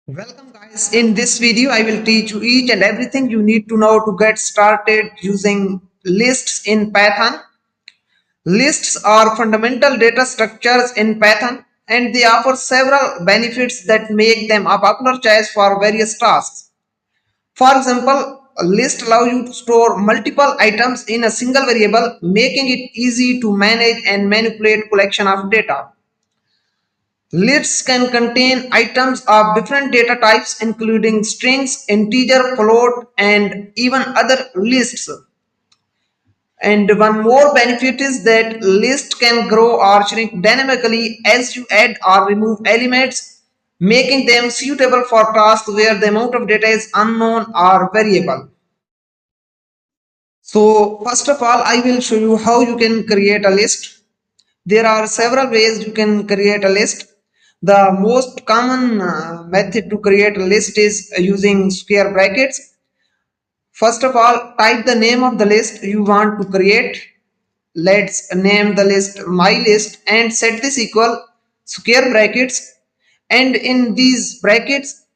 Welcome guys. In this video I will teach you each and everything you need to know to get started using lists in Python. Lists are fundamental data structures in Python and they offer several benefits that make them a popular choice for various tasks. For example, a list allows you to store multiple items in a single variable, making it easy to manage and manipulate collection of data. Lists can contain items of different data types including strings, integer, float and even other lists. And one more benefit is that list can grow or shrink dynamically as you add or remove elements, making them suitable for tasks where the amount of data is unknown or variable. So first of all, I will show you how you can create a list. There are several ways you can create a list. The most common method to create a list is using square brackets. First of all, type the name of the list you want to create. Let's name the list my list and set this equal square brackets, and in these brackets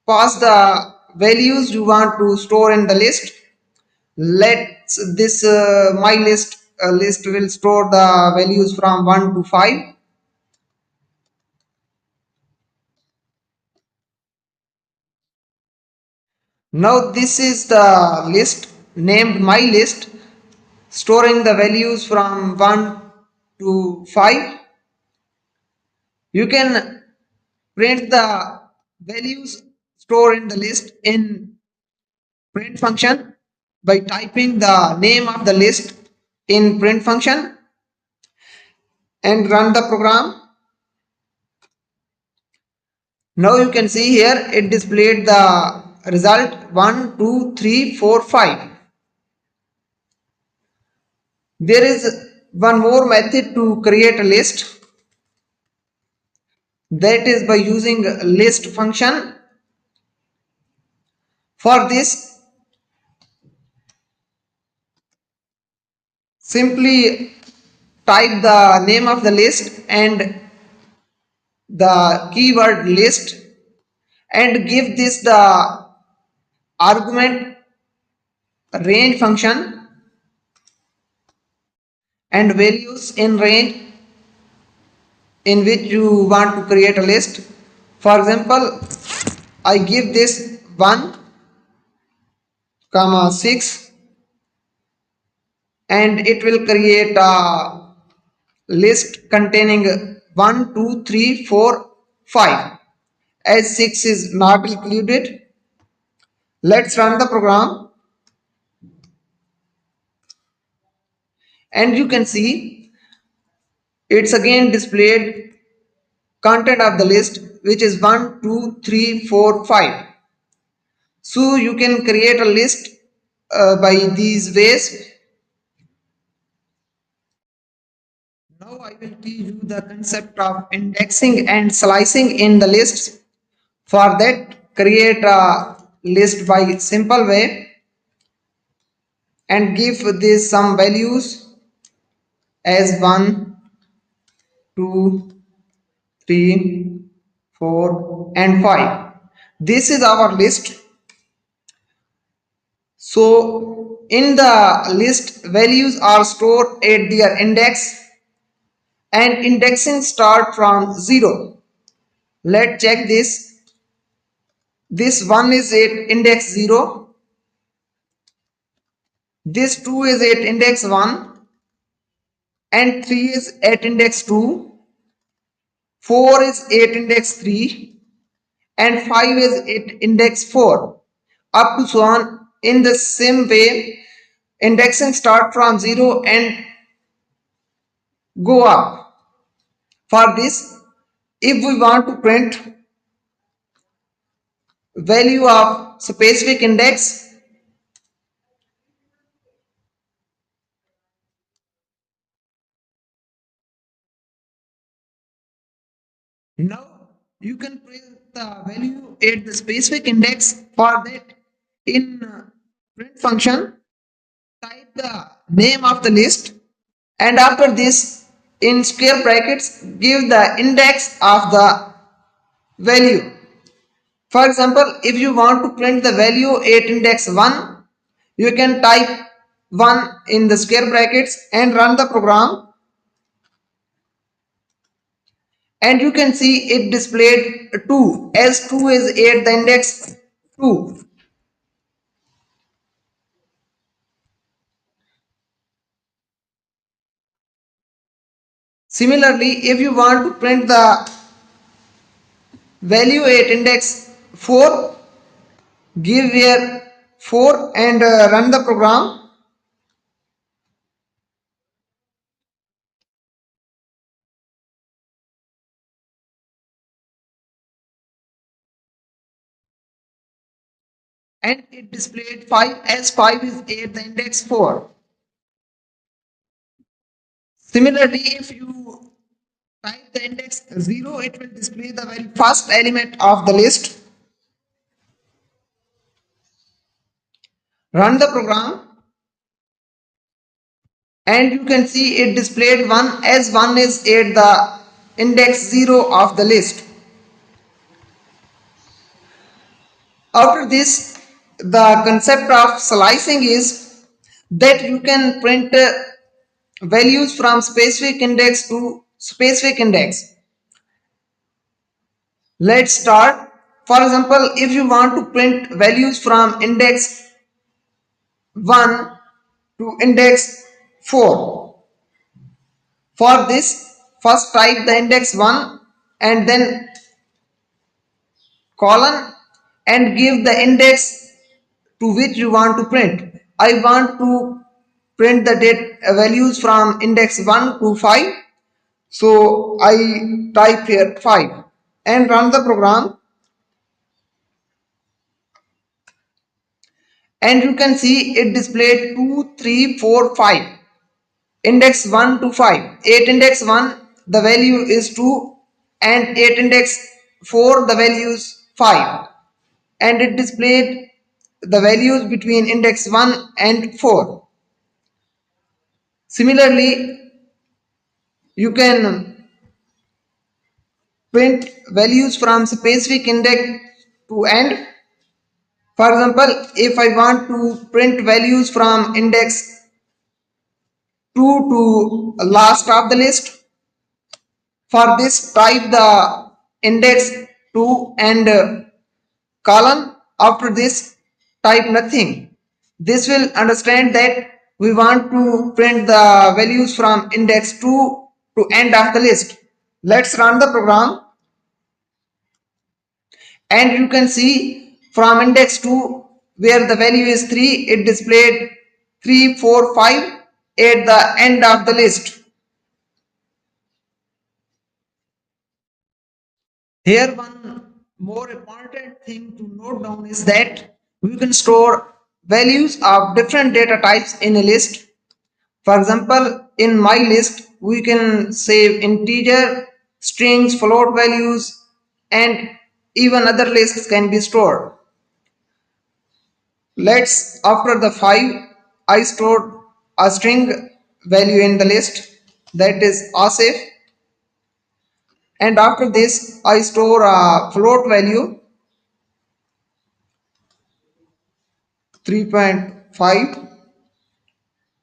pass the values you want to store in the list. Let's this my list will store the values from 1 to 5. Now this is the list named my list, storing the values from 1 to 5. You can print the values stored in the list in print function by typing the name of the list in print function and run the program. Now you can see here it displayed the result 1, 2, 3, 4, 5. There is one more method to create a list, that is by using list function. For this, simply type the name of the list and the keyword list and give this the argument range function and values in range in which you want to create a list. For example, I give this 1 comma 6 and it will create a list containing 1, 2, 3, 4, 5. As 6 is not included, let's run the program and you can see it's again displayed content of the list which is 1, 2, 3, 4, 5. So you can create a list by these ways. Now I will teach you the concept of indexing and slicing in the lists. For that, create a list by simple way and give this some values as 1, 2, 3, 4 and 5. This is our list. So in the list values are stored at their index and indexing start from 0. Let's check this. This 1 is at index 0. This 2 is at index 1 and 3 is at index 2. 4 is at index 3 and 5 is at index 4. Up to so on. In the same way, indexing start from 0 and go up. For this, if we want to print value of specific index, now you can print the value at the specific index. For that, in print function, type the name of the list and after this in square brackets give the index of the value. For example, if you want to print the value at index 1, you can type 1 in the square brackets and run the program, and you can see it displayed 2 as 2 is at the index 2. Similarly, if you want to print the value at index 4, give here 4 and run the program, and it displayed 5 as 5 is at the index 4. Similarly, if you type the index 0, it will display the very first element of the list. Run the program, and you can see it displayed 1 as 1 is at the index 0 of the list. After this, the concept of slicing is that you can print values from specific index to specific index. Let's start. For example, if you want to print values from index 1 to index 4, for this, first type the index 1 and then colon and give the index to which you want to print. I want to print the date values from index 1 to 5. So I type here 5 and run the program, and you can see it displayed 2, 3, 4, 5. Index 1 to 5. At index 1 the value is 2, and at index 4 the value is 5, and it displayed the values between index 1 and 4. Similarly, you can print values from specific index to end. For example, if I want to print values from index 2 to last of the list, for this type the index 2 and colon. After this, type nothing. This will understand that we want to print the values from index 2 to end of the list. Let's run the program, and you can see from index 2 where the value is 3, it displayed 3, 4, 5 at the end of the list. Here one more important thing to note down is that we can store values of different data types in a list. For example, in my list we can save integer, strings, float values, and even other lists can be stored. Let's after the 5 I stored a string value in the list, that is Asif, and after this I store a float value 3.5.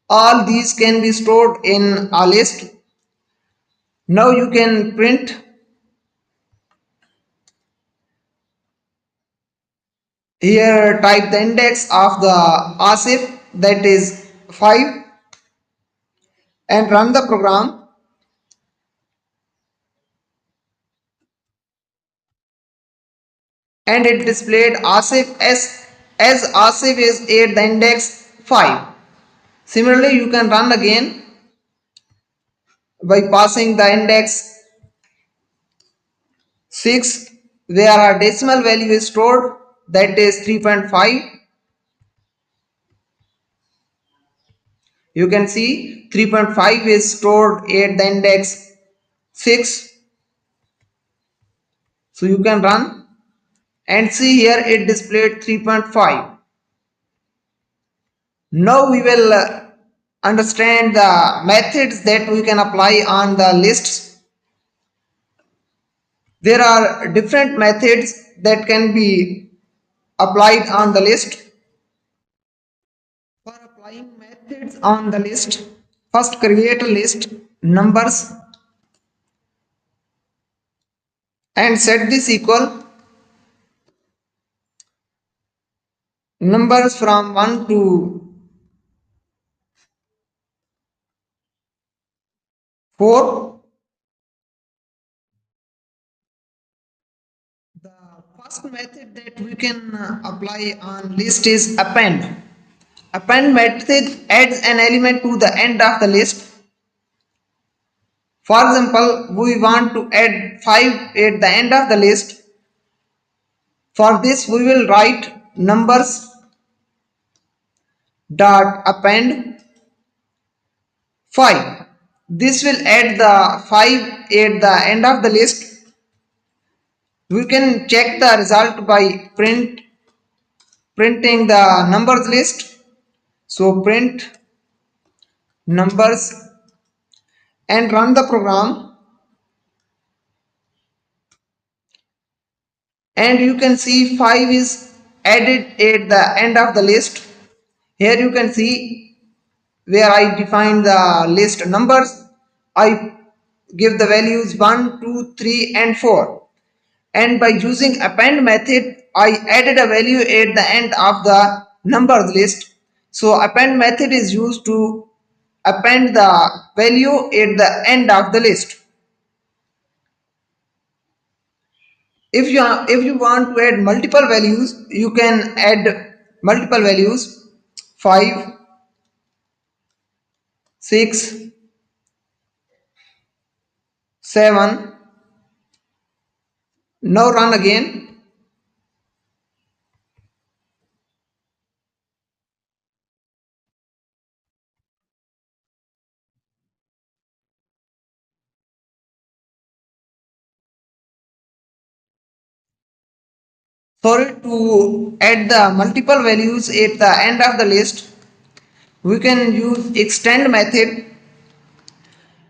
All these can be stored in a list. Now you can print here, type the index of the Asif, that is 5, and run the program, and it displayed Asif as Asif is at the index 5. Similarly, you can run again by passing the index 6 where a decimal value is stored, that is 3.5. You can see 3.5 is stored at the index 6. So you can run and see here it displayed 3.5. Now we will understand the methods that we can apply on the lists. There are different methods that can be applied on the list. For applying methods on the list, first create a list numbers and set this equal numbers from 1 to 4. The first method that we can apply on list is append. Append method adds an element to the end of the list. For example, we want to add 5 at the end of the list. For this, we will write numbers dot append 5. This will add the 5 at the end of the list. We can check the result by printing the numbers list. So print numbers and run the program, and you can see 5 is added at the end of the list. Here you can see where I define the list numbers. I give the values 1, 2, 3 and 4, and by using append method I added a value at the end of the numbers list. So append method is used to append the value at the end of the list. If you want to add multiple values, you can add multiple values 5, 6, 7. Now run again. Sorry, to add the multiple values at the end of the list, we can use extend method.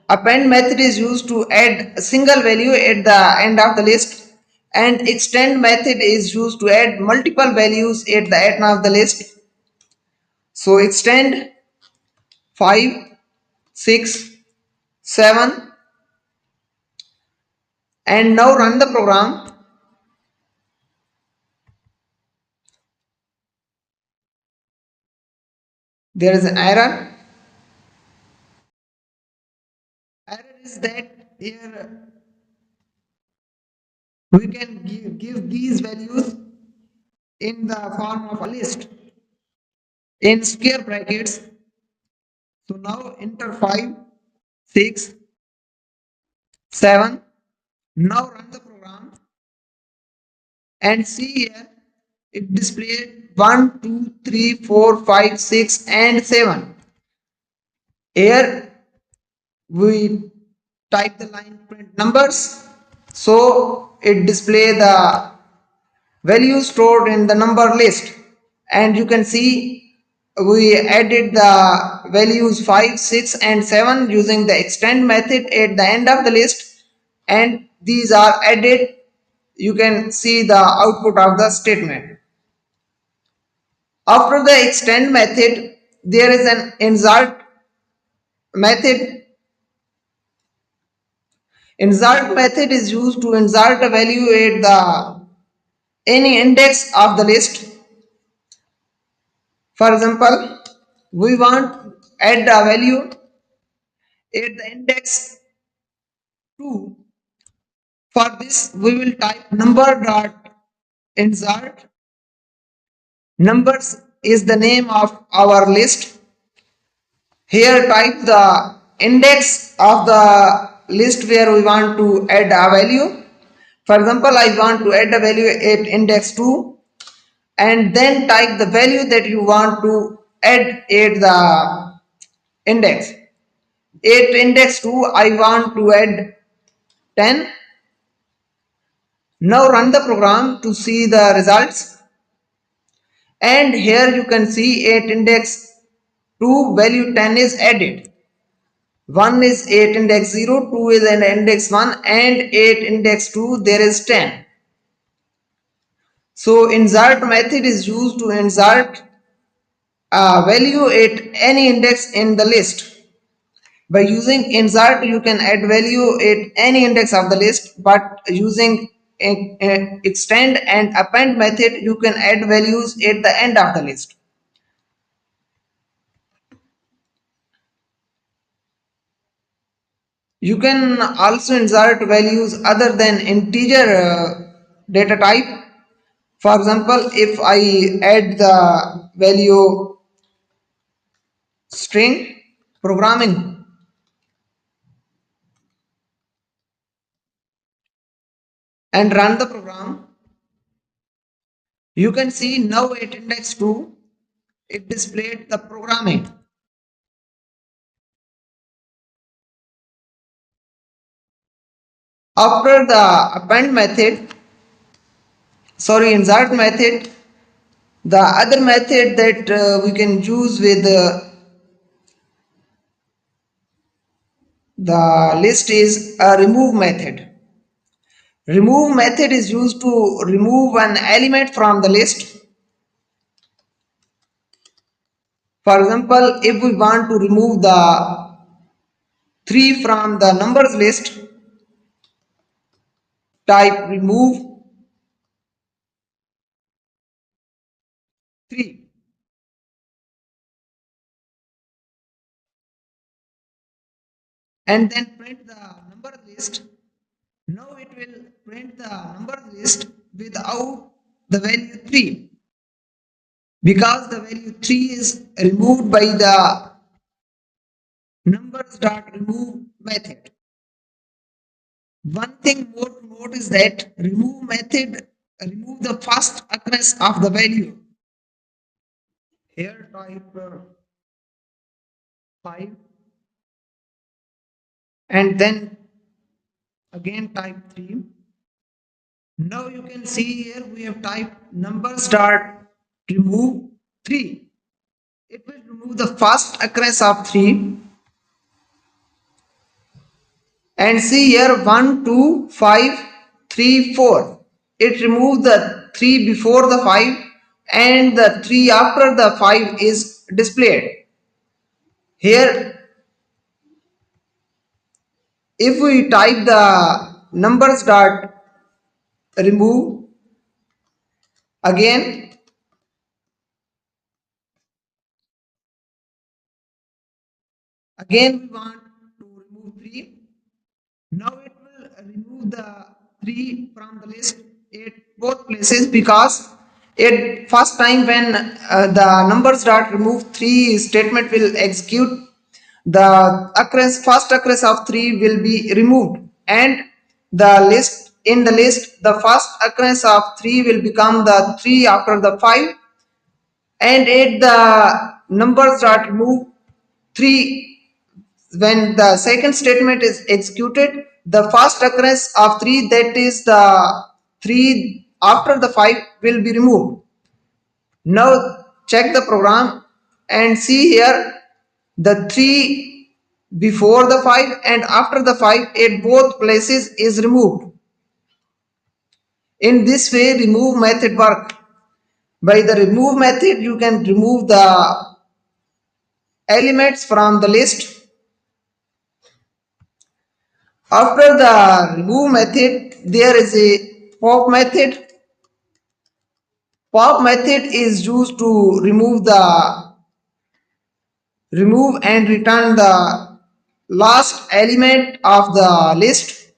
Append method is used to add a single value at the end of the list, and extend method is used to add multiple values at the end of the list. So extend 5, 6, 7, and now run the program. There is an error. Error is that here we can give these values in the form of a list in square brackets. So now enter 5, 6, 7. Now run the program and see here it displayed 1, 2, 3, 4, 5, 6 and 7. Here we type the line print numbers, so it display the values stored in the number list, and you can see we added the values 5, 6 and 7 using the extend method at the end of the list, and these are added. You can see the output of the statement. After the extend method, there is an insert method. Insert method is used to insert a value at the any index of the list. For example, we want add a value at the index 2. For this, we will type number dot insert. Numbers is the name of our list. Here type the index of the list where we want to add a value. For example, I want to add a value at index 2, and then type the value that you want to add at the index. At index 2, I want to add 10. Now run the program to see the results, and here you can see at index 2 value 10 is added. 1 is at index 0, 2 is at index 1, and at index 2 there is 10. So insert method is used to insert a value at any index in the list. By using insert, you can add value at any index of the list, but using extend and append method, you can add values at the end of the list. You can also insert values other than integer data type. For example, if I add the value string programming and run the program, you can see now at index 2, it displayed the programming. After the append method, sorry, insert method, the other method that we can use with the list is a remove method. Remove method is used to remove an element from the list. For example, if we want to remove the 3 from the numbers list, type remove 3 and then print the number list. Now it will print the number list without the value 3 because the value 3 is removed by the numbers.remove method. One thing more to note is that remove method remove the first occurrence of the value. Here type 5 and then again type 3. Now you can see here we have typed numbers.remove 3. It will remove the first occurrence of 3 and see here 1, 2, 5, 3, 4. It removed the 3 before the 5 and the 3 after the 5 is displayed. Here if we type the numbers dot remove again, we want to remove 3. Now it will remove the 3 from the list at both places because at first time when the numbers dot remove 3 statement will execute, the first occurrence of 3 will be removed and the list the first occurrence of 3 will become the 3 after the 5 and at the numbers dot remove 3. When the second statement is executed, the first occurrence of 3, that is the 3 after the 5, will be removed. Now check the program and see here the 3 before the 5 and after the 5 at both places is removed. In this way remove method work. By the remove method you can remove the elements from the list. After the remove method, there is a pop method. Pop method is used to remove and return the last element of the list.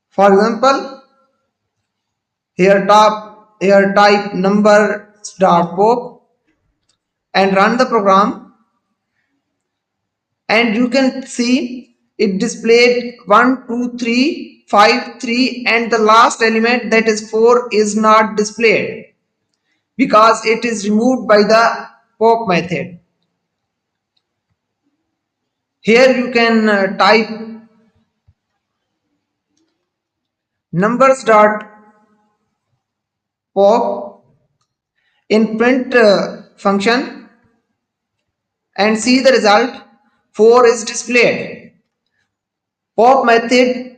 For example, here type numbers dot pop and run the program and you can see it displayed 1, 2, 3, 5, 3 and the last element that is 4 is not displayed because it is removed by the pop method. Here you can type numbers dot pop in print function and see the result 4 is displayed. Pop method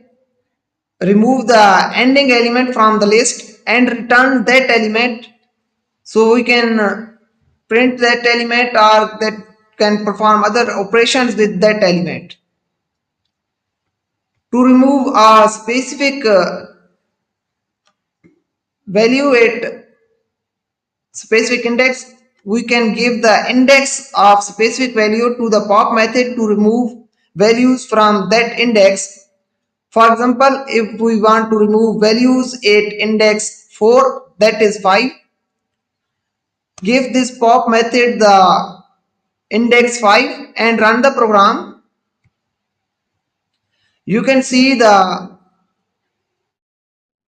remove the ending element from the list and return that element, so we can print that element or that can perform other operations with that element. To remove a specific value at specific index, we can give the index of specific value to the pop method to remove values from that index. For example, if we want to remove values at index 4, that is 5, give this pop method the index 5 and run the program. You can see the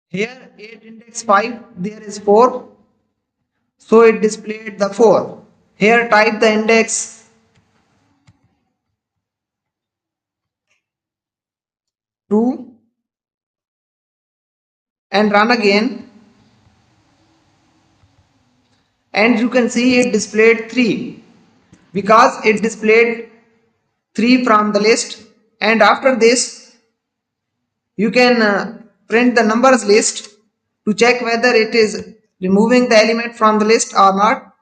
here at index 5 there is 4, so it displayed the 4. Here type the index 2 and run again, and you can see it displayed 3 because it displayed 3 from the list. And after this you can print the numbers list to check whether it is removing the element from the list or not.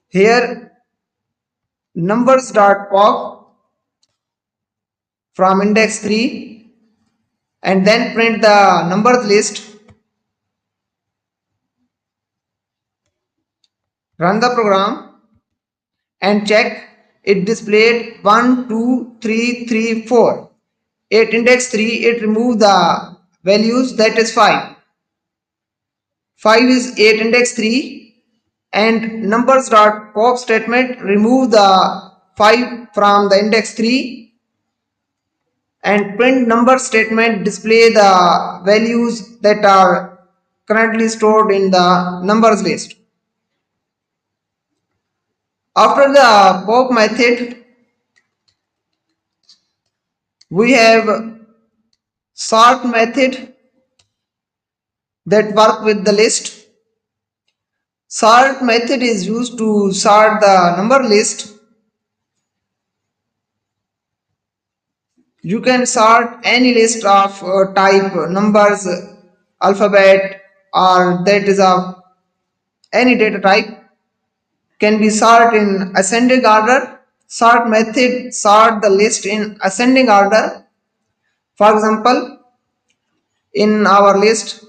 Here numbers dot pop from index 3 and then print the numbers list, run the program and check. It displayed 1 2 3 3 4. At index 3 it removed the values, that is 5. 5 is at index 3, and numbers dot pop statement remove the 5 from the index 3, and print number statement display the values that are currently stored in the numbers list. After the pop method, we have sort method that work with the list. Sort method is used to sort the number list. You can sort any list of type numbers, alphabet, or that is of any data type, can be sorted in ascending order. Sort method sort the list in ascending order. For example, in our list,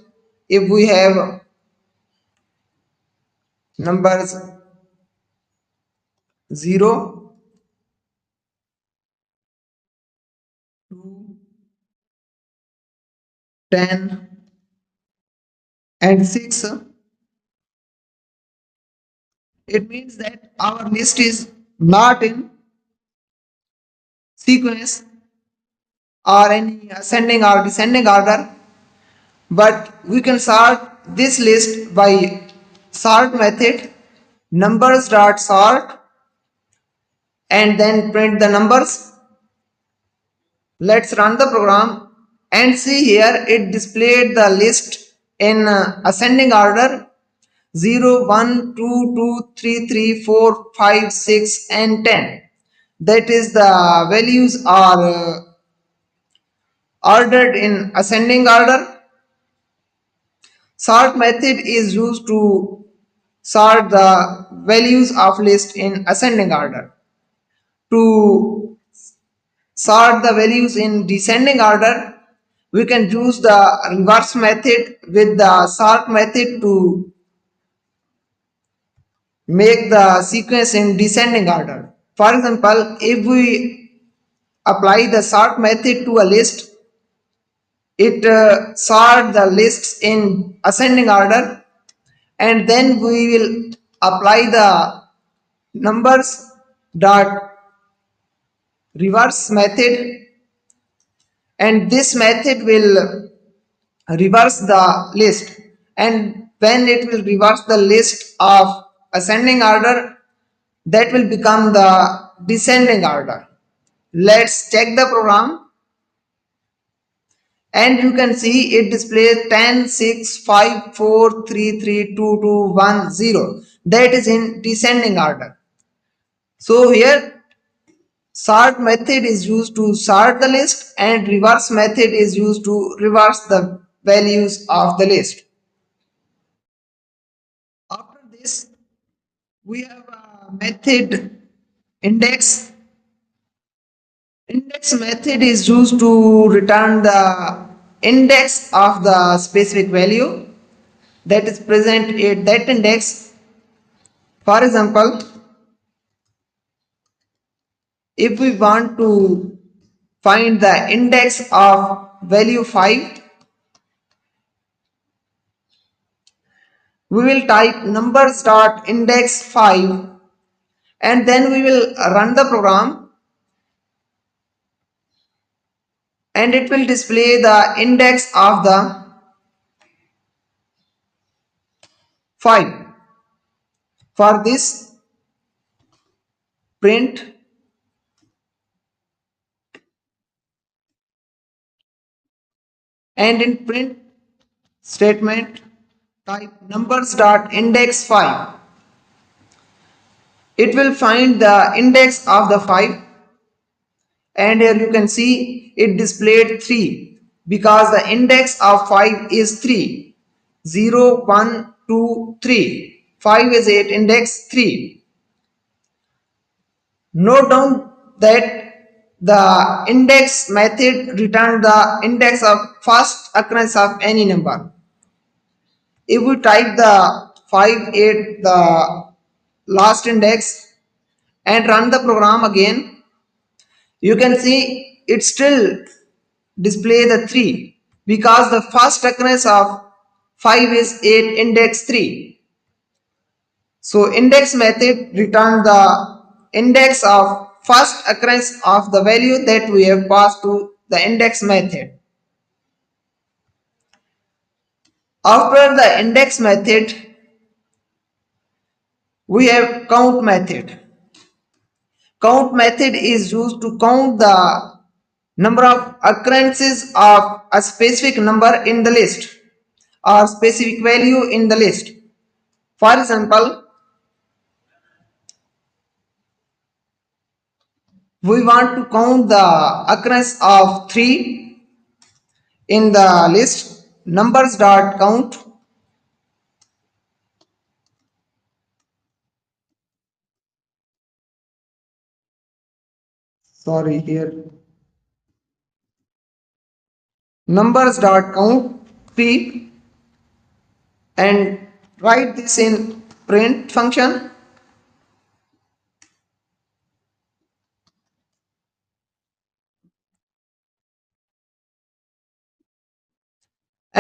if we have numbers 0, 2, 10, and 6, it means that our list is not in sequence or any ascending or descending order, but we can sort this list by sort method, numbers dot sort, and then print the numbers. Let's run the program and see here it displayed the list in ascending order: 0 1 2 2 3 3 4 5 6 and 10. That is, the values are ordered in ascending order. Sort method is used to sort the values of list in ascending order. To sort the values in descending order, we can use the reverse method with the sort method to make the sequence in descending order. For example, if we apply the sort method to a list, it sort the lists in ascending order, and then we will apply the numbers dot reverse method, and this method will reverse the list, and when it will reverse the list of ascending order, that will become the descending order. Let's check the program, and you can see it displays 10 6 5 4 3 3 2 2 1 0. That is in descending order. So here Sort method is used to sort the list and reverse method is used to reverse the values of the list. After this, we have a method index. Index method is used to return the index of the specific value that is present at that index. For example, if we want to find the index of value 5, we will type numbers dot index 5 and then we will run the program and it will display the index of the 5. For this, print and in print statement type numbers dot index 5. It will find the index of the 5 and here you can see it displayed 3 because the index of 5 is 3. 0, 1, 2, 3. 5 is at index 3. Note down that the index method returned the index of first occurrence of any number. If we type the 5 at the last index and run the program again, you can see it still display the 3 because the first occurrence of 5 is at index 3. So index method return the index of first occurrence of the value that we have passed to the index method. After the index method, we have count method. Count method is used to count the number of occurrences of a specific number in the list or specific value in the list. For example, we want to count the occurrence of 3 in the list numbers dot count sorry here numbers dot count 3 and write this in print function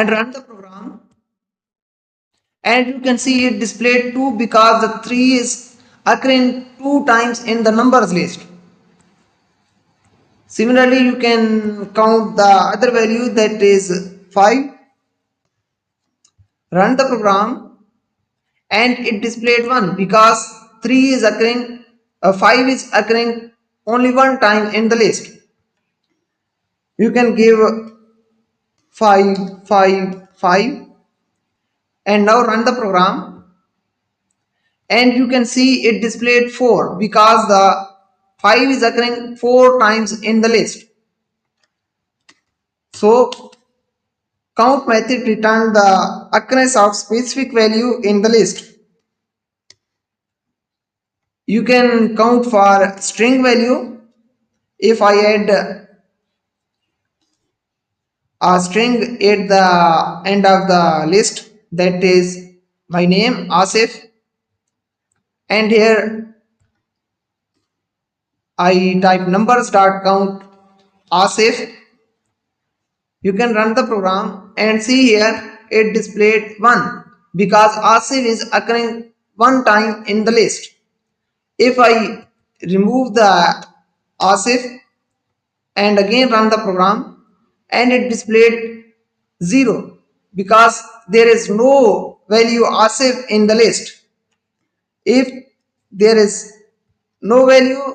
and run the program and you can see it displayed 2 because the 3 is occurring 2 times in the numbers list. Similarly, you can count the other value that is 5, run the program and it displayed 1 because 3 is occurring 5 is occurring only one time in the list. You can give 5 5 5 and now run the program and you can see it displayed 4 because the 5 is occurring 4 times in the list. So count method return the occurrence of specific value in the list. You can count for string value. If I add a string at the end of the list that is my name Asif and here I type numbers dot count Asif, you can run the program and see here it displayed 1 because Asif is occurring one time in the list. If I remove the Asif and again run the program and it displayed 0 because there is no value Asif in the list. If there is no value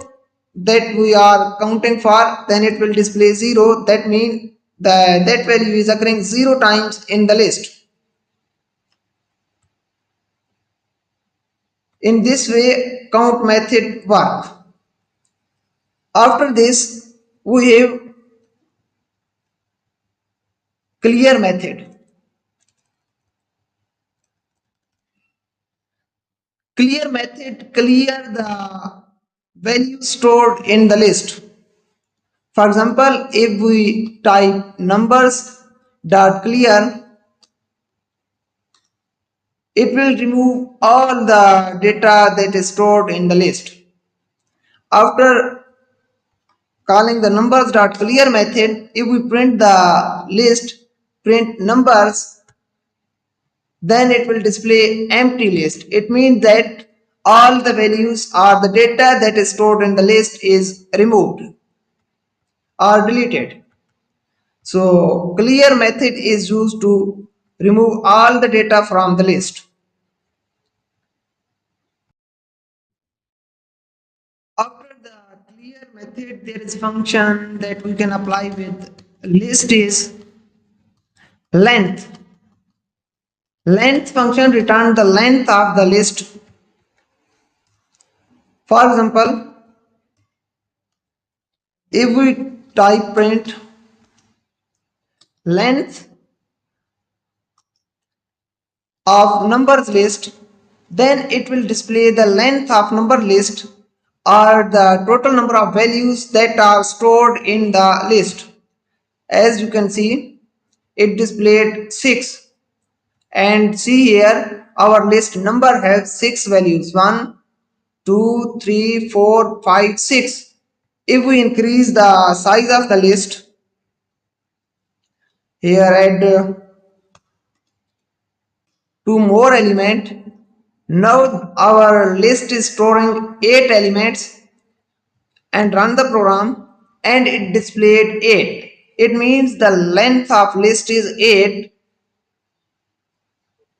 that we are counting for, then it will display 0. That means that value is occurring 0 times in the list. In this way count method work. After this, we have clear method. Clear method clear the value stored in the list. For example, if we type numbers dot clear, it will remove all the data that is stored in the list. After calling the numbers dot clear method, if we print the list, print numbers, then it will display empty list. It means that all the values or the data that is stored in the list is removed or deleted. So clear method is used to remove all the data from the list. After the clear method, there is a function that we can apply with list is length. Length function return the length of the list. For example, if we type print length of numbers list, then it will display the length of number list or the total number of values that are stored in the list. As you can see, it displayed 6, and see here our list number has 6 values: 1, 2, 3, 4, 5, 6. If we increase the size of the list, here add 2 more element. Now our list is storing 8 elements, and run the program and it displayed 8. It means the length of list is 8,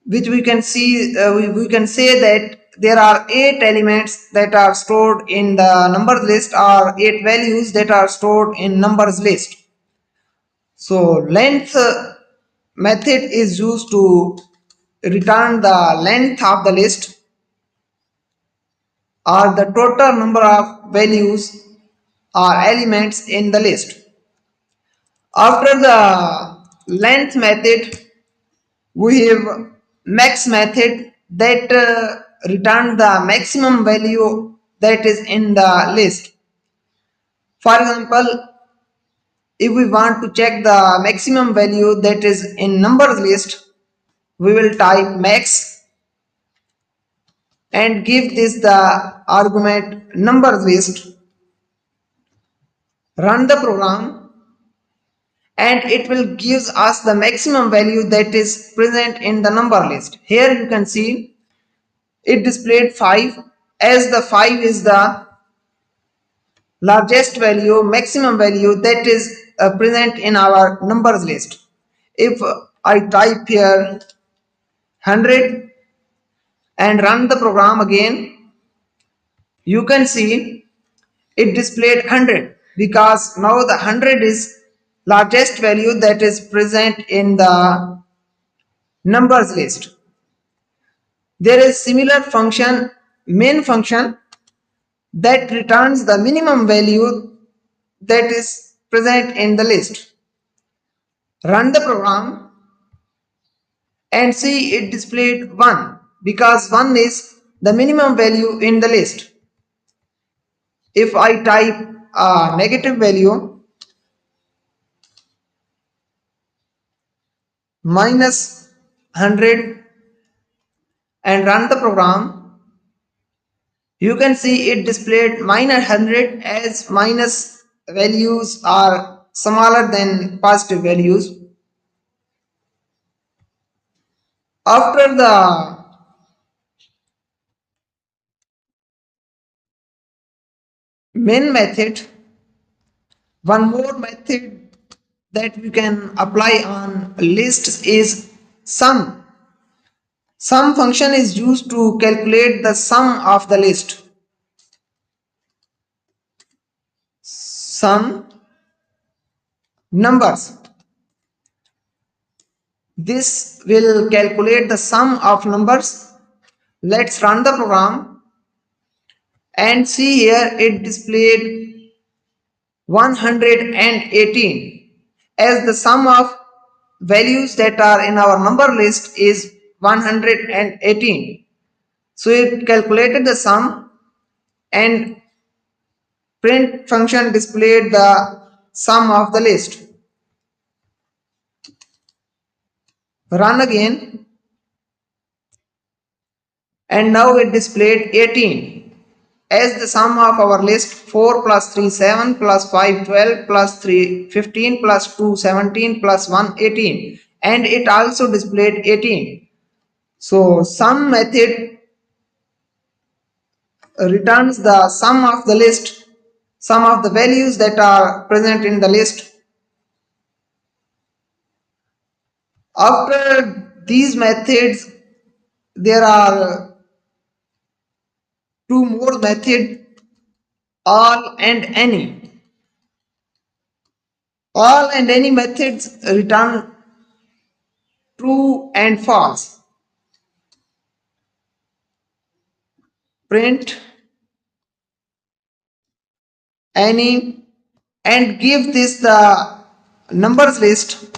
which we can see we can say that there are 8 elements that are stored in the numbers list or 8 values that are stored in numbers list. So length method is used to return the length of the list or the total number of values or elements in the list. After the length method, we have max method that return the maximum value that is in the list. For example, if we want to check the maximum value that is in numbers list, we will type max and give this the argument numbers list, run the program, and it will gives us the maximum value that is present in the number list. Here you can see it displayed 5, as the 5 is the largest value, maximum value that is present in our numbers list. If I type here 100 and run the program again, you can see it displayed 100 because now the 100 is largest value that is present in the numbers list. There is similar function main function that returns the minimum value that is present in the list. Run the program and see it displayed 1 because 1 is the minimum value in the list. If I type a negative value minus 100 and run the program, you can see it displayed minus 100 as minus values are smaller than positive values. After the main method, one more method that we can apply on lists is sum. Sum function is used to calculate the sum of the list. Sum numbers. This will calculate the sum of numbers. Let's run the program and see here it displayed 118, as the sum of values that are in our number list is 118. So it calculated the sum and print function displayed the sum of the list. Run again, and now it displayed 18 as the sum of our list. 4 plus 3 7 plus 5 12 plus 3 15 plus 2 17 plus 1 18, and it also displayed 18. So sum method returns the sum of the list, sum of the values that are present in the list. After these methods, there are two more methods, all and any. All and any methods return true and false. Print any and give this the numbers list,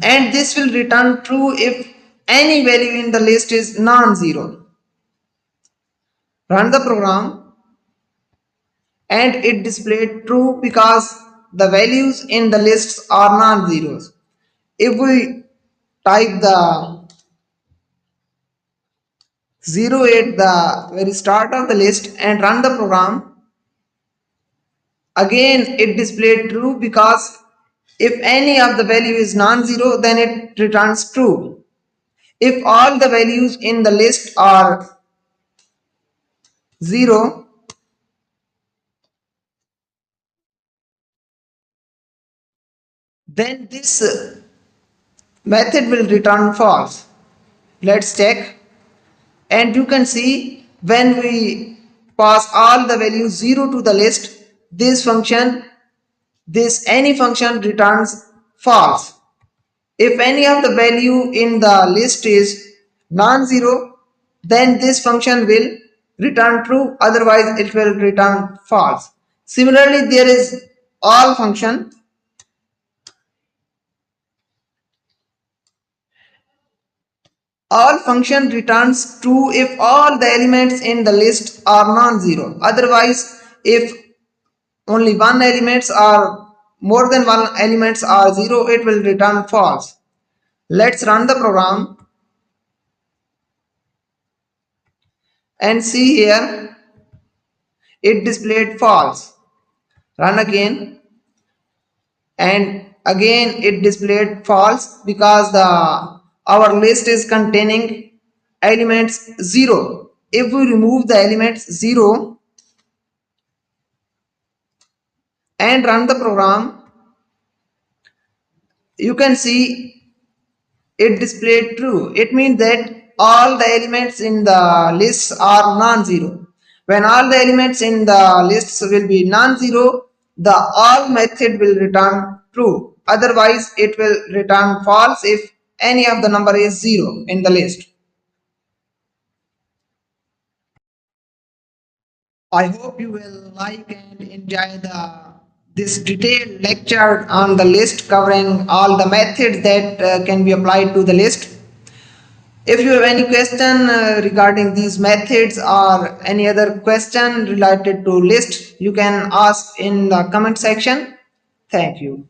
and this will return true if any value in the list is non-zero. Run the program and it displayed true because the values in the lists are non-zeros. If we type the 0 at the very start of the list and run the program, again it displayed true because if any of the value is non-zero, then it returns true. If all the values in the list are 0, then this method will return false. Let's check, and you can see when we pass all the values 0 to the list, this any function returns false. If any of the value in the list is non-zero, then this function will return true, otherwise it will return false. Similarly, there is all function. All function returns true if all the elements in the list are non-zero. Otherwise, if only one elements or more than one elements are zero, it will return false. Let's run the program and see here it displayed false. Run again, and again it displayed false because the our list is containing elements 0. If we remove the elements 0 and run the program, you can see it displayed true. It means that all the elements in the lists are non-zero. When all the elements in the lists will be non-zero, the all method will return true. Otherwise, it will return false if any of the number is 0 in the list. I hope you will like and enjoy this detailed lecture on the list, covering all the methods that can be applied to the list. If you have any question regarding these methods or any other question related to list, you can ask in the comment section. Thank you.